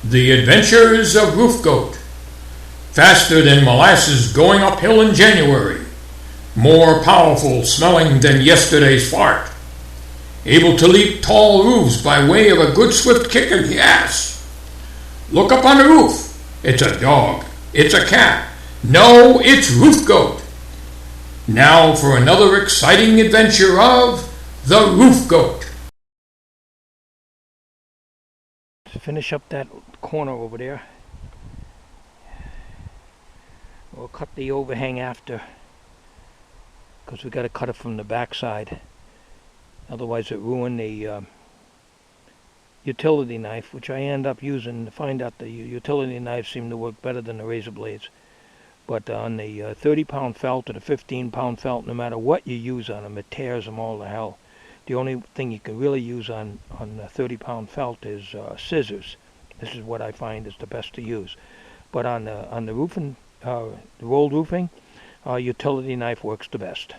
The Adventures of Roof Goat. Faster than molasses going uphill in January. More powerful smelling than yesterday's fart. Able to leap tall roofs by way of a good swift kick in the ass. Look up on the roof. It's a dog. It's a cat. No, it's Roof Goat. Now for another exciting adventure of the Roof Goat. To finish up that corner over there, we'll cut the overhang after, because we got to cut it from the backside. Otherwise, it ruined the utility knife, which I end up using to find out the utility knives seem to work better than the razor blades. But on the 30-pound felt or the 15-pound felt, no matter what you use on them, it tears them all to hell. The only thing you can really use on the 30-pound felt is scissors. This is what I find is the best to use. But on the roofing, the rolled roofing, utility knife works the best.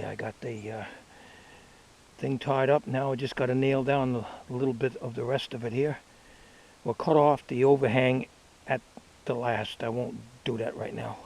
I got the thing tied up. Now I just got to nail down a little bit of the rest of it here. We'll cut off the overhang at the last. I won't do that right now.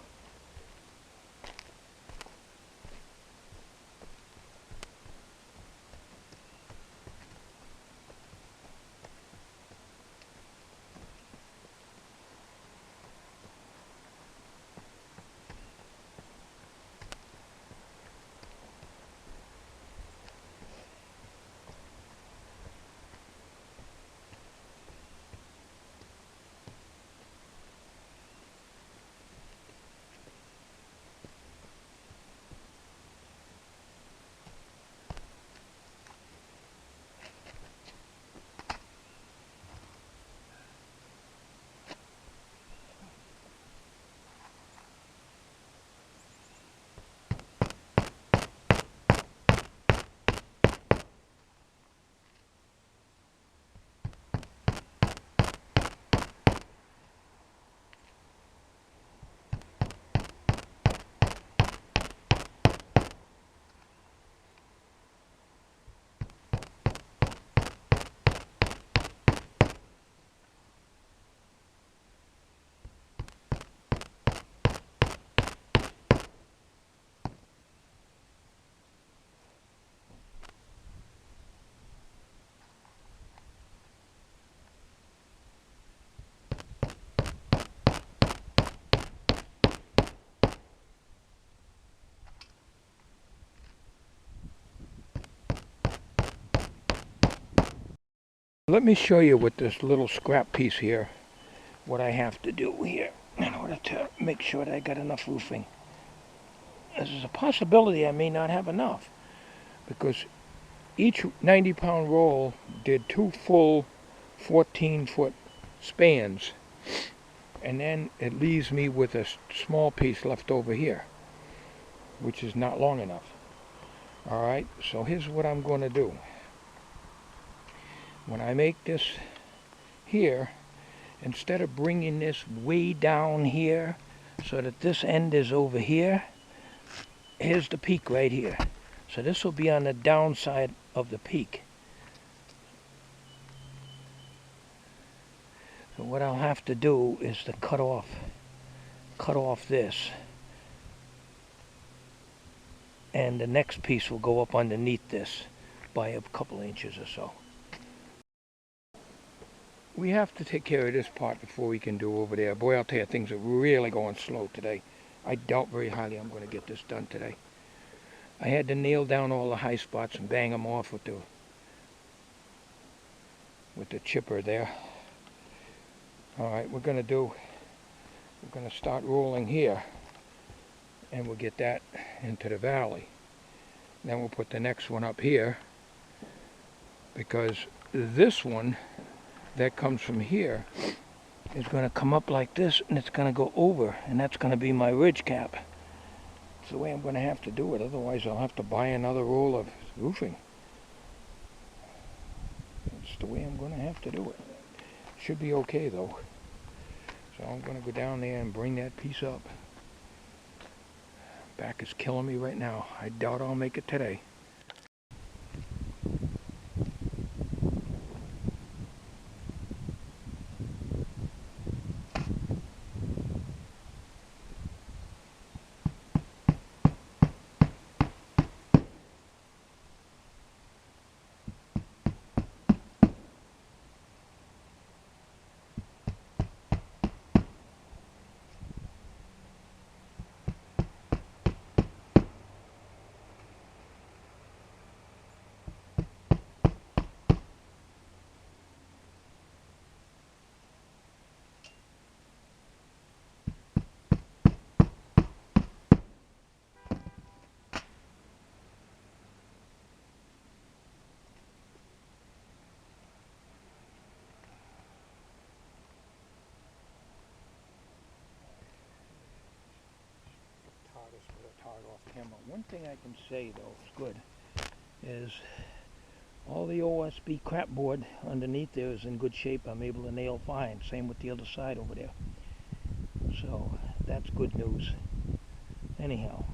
Let me show you with this little scrap piece here what I have to do here in order to make sure that I got enough roofing. There's a possibility I may not have enough because each 90-pound roll did 2 full 14-foot spans, and then it leaves me with a small piece left over here, which is not long enough. Alright, so here's what I'm going to do. When I make this here, instead of bringing this way down here so that this end is over here, here's the peak right here. So this will be on the downside of the peak. So what I'll have to do is to cut off this, and the next piece will go up underneath this by a couple inches or so. We have to take care of this part before we can do over there. Boy, I'll tell you, things are really going slow today. I doubt very highly I'm going to get this done today. I had to nail down all the high spots and bang them off with the chipper there. Alright, we're going to start rolling here, and we'll get that into the valley. Then we'll put the next one up here, because this one that comes from here is going to come up like this, and it's going to go over, and that's going to be my ridge cap. It's the way I'm going to have to do it, otherwise I'll have to buy another roll of roofing. It's the way I'm going to have to do it. Should be okay though. So I'm going to go down there and bring that piece up. Back is killing me right now. I doubt I'll make it today. One thing I can say though, it's good, is all the OSB crapboard underneath there is in good shape. I'm able to nail fine. Same with the other side over there. So that's good news. Anyhow.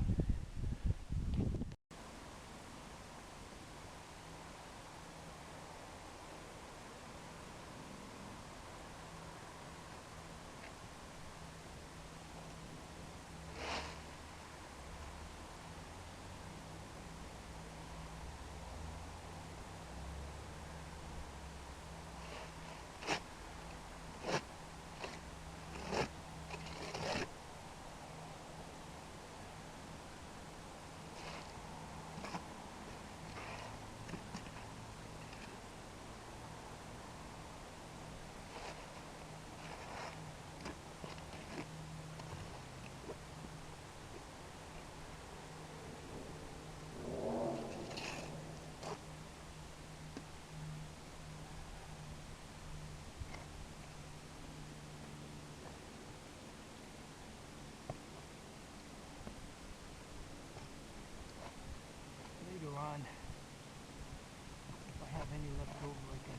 On, if I have any left over, I can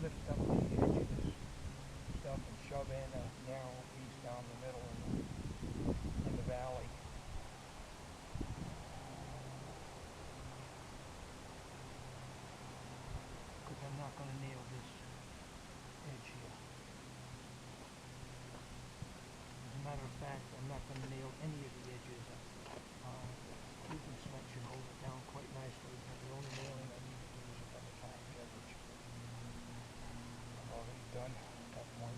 lift up the edge of this stuff and shove in a narrow piece down the middle in the valley. Because I'm not going to nail this edge here. As a matter of fact, I'm not going to nail any of the edges. Cleveland cement should hold it down quite nicely, but the only nailing I need to do is about the top edge. I'm already done at that point.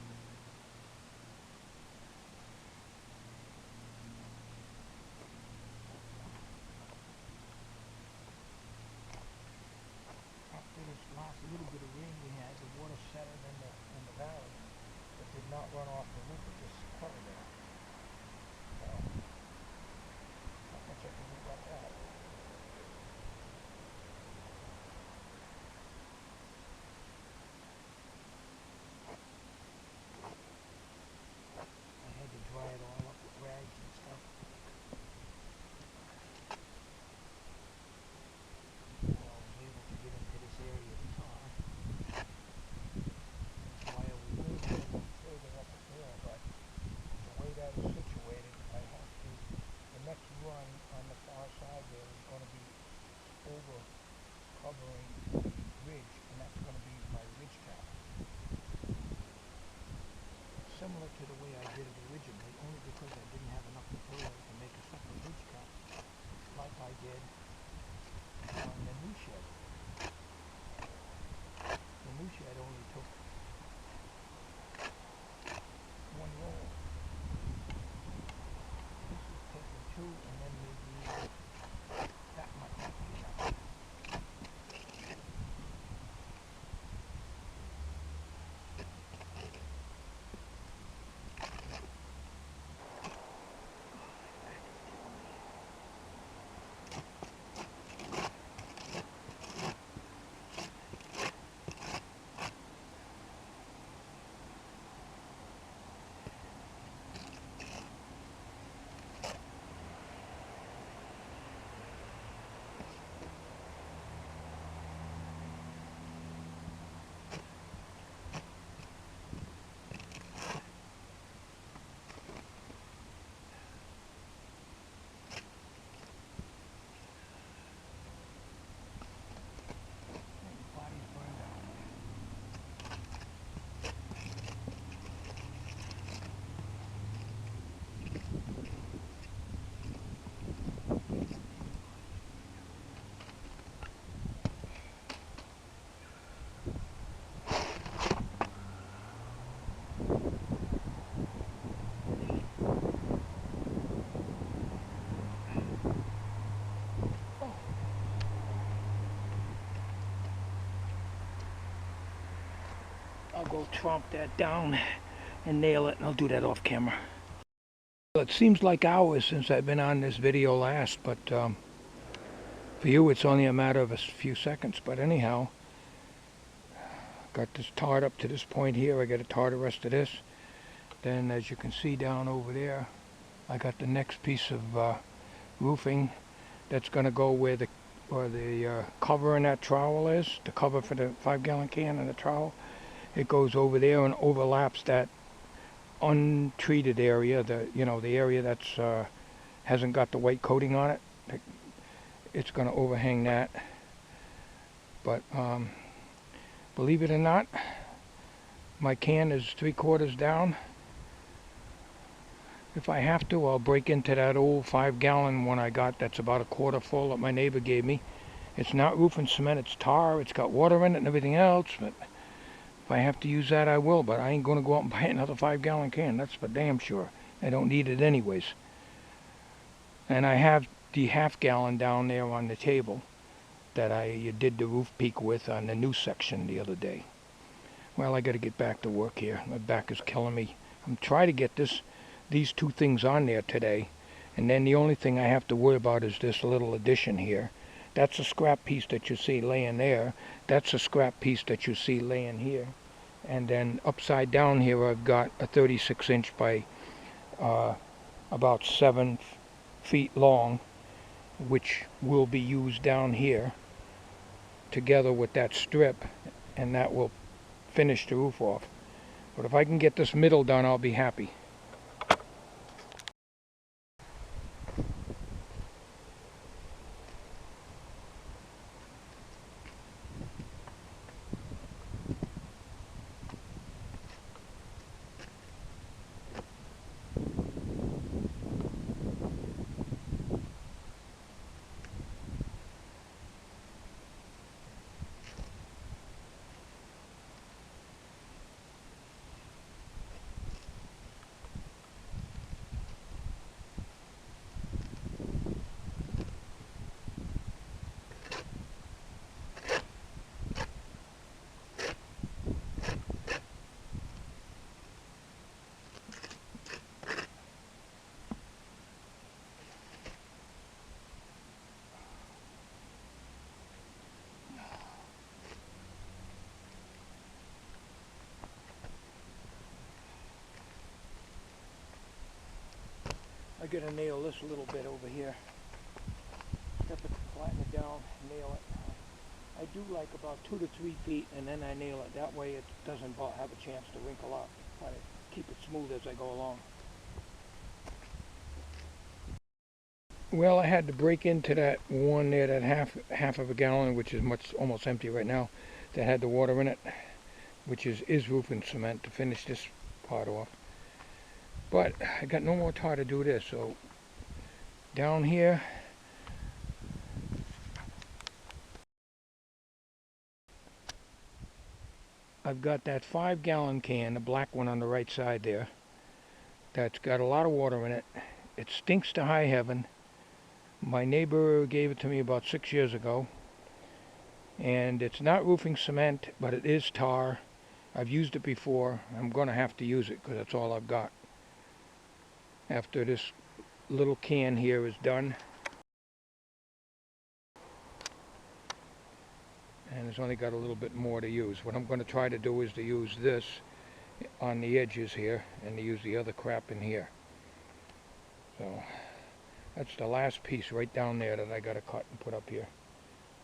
After this last little bit of rain we had, the water not run off the roof, it just cover there. So, not much I can do about that. I had to dry it all up with rags and stuff. Before I was able to get into this area of the tar. That's why I was moving a little further up there, but the way that is situated, I have to, the next run on the far side there is going to be over covering the ridge, and that's going to be my ridge cap. Similar to the way I did it originally, only because I didn't have enough material to make a separate ridge cap, like I did on the new shed. The new shed only took one roll. This is taking two, and then maybe that might not be enough. Body's burned out. I'll go tromp that down and nail it, and I'll do that off camera. It seems like hours since I've been on this video last, but for you it's only a matter of a few seconds. But anyhow, got this tarred up to this point here. I got to tar the rest of this. Then, as you can see down over there, I got the next piece of roofing that's going to go where the cover in that trowel is, the cover for the 5-gallon can and the trowel. It goes over there and overlaps that untreated area, the area that's hasn't got the white coating on it. It's going to overhang that. But believe it or not, my can is 3/4 down. If I have to, I'll break into that old 5-gallon one I got that's about a quarter full that my neighbor gave me. It's not roofing cement, it's tar, it's got water in it and everything else, but if I have to use that, I will, but I ain't going to go out and buy another 5-gallon can, that's for damn sure. I don't need it anyways. And I have the half-gallon down there on the table that I did the roof peak with on the new section the other day. Well, I got to get back to work here. My back is killing me. I'm trying to get these two things on there today, and then the only thing I have to worry about is this little addition here. That's a scrap piece that you see laying there. That's a scrap piece that you see laying here. And then upside down here I've got a 36-inch by about 7 feet long, which will be used down here together with that strip, and that will finish the roof off. But if I can get this middle done, I'll be happy. I gotta nail this a little bit over here. Step it, flatten it down, nail it. I do like about 2 to 3 feet, and then I nail it. That way it doesn't have a chance to wrinkle up. Try to keep it smooth as I go along. Well, I had to break into that one there, that half of a gallon, which is almost empty right now, that had the water in it, which is roofing cement, to finish this part off. But I got no more tar to do this, so down here, I've got that 5-gallon can, the black one on the right side there, that's got a lot of water in it. It stinks to high heaven. My neighbor gave it to me about 6 years ago, and it's not roofing cement, but it is tar. I've used it before. I'm going to have to use it because that's all I've got. After this little can here is done, and it's only got a little bit more to use. What I'm going to try to do is to use this on the edges here and to use the other crap in here. So that's the last piece right down there that I got to cut and put up here.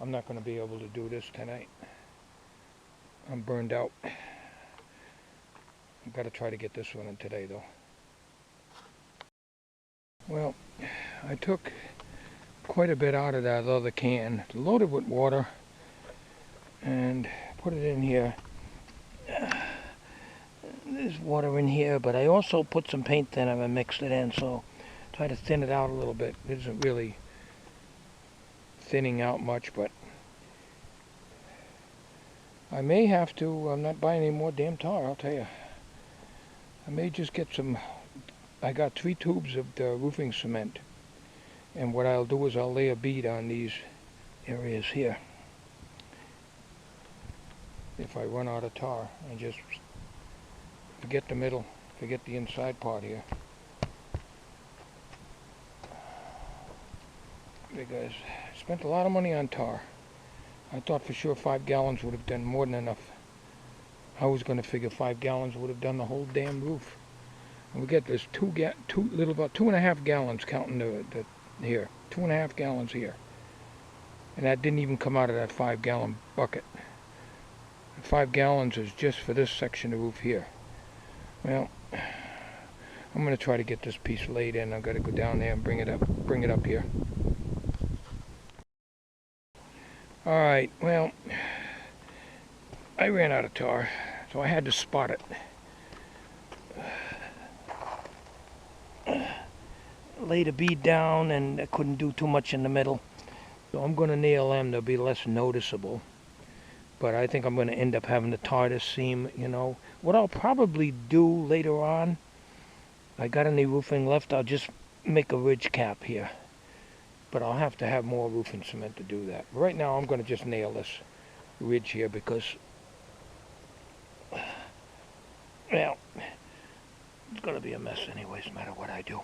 I'm not going to be able to do this tonight. I'm burned out. I've got to try to get this one in today though. Well, I took quite a bit out of that other can, loaded with water, and put it in here. There's water in here, but I also put some paint thinner and mixed it in, so try to thin it out a little bit. It isn't really thinning out much, but I may have to. I'm not buying any more damn tar, I'll tell you. I may just get some. I got 3 tubes of the roofing cement, and what I'll do is I'll lay a bead on these areas here if I run out of tar, and just forget the middle, forget the inside part here, because I spent a lot of money on tar. I thought for sure 5 gallons would have done more than enough. I was going to figure 5 gallons would have done the whole damn roof. And we get this about 2.5 gallons counting the here, 2.5 gallons here, and that didn't even come out of that 5-gallon bucket. 5 gallons is just for this section of roof here. Well, I'm going to try to get this piece laid in. I've got to go down there and bring it up here. Alright, well, I ran out of tar, so I had to spot it. Laid a bead down, and I couldn't do too much in the middle, so I'm going to nail them. They'll be less noticeable, but I think I'm going to end up having to tar this seam. You know what I'll probably do later on, if I got any roofing left, I'll just make a ridge cap here, but I'll have to have more roofing cement to do that. Right now I'm going to just nail this ridge here because, well, it's going to be a mess anyways, no matter what I do.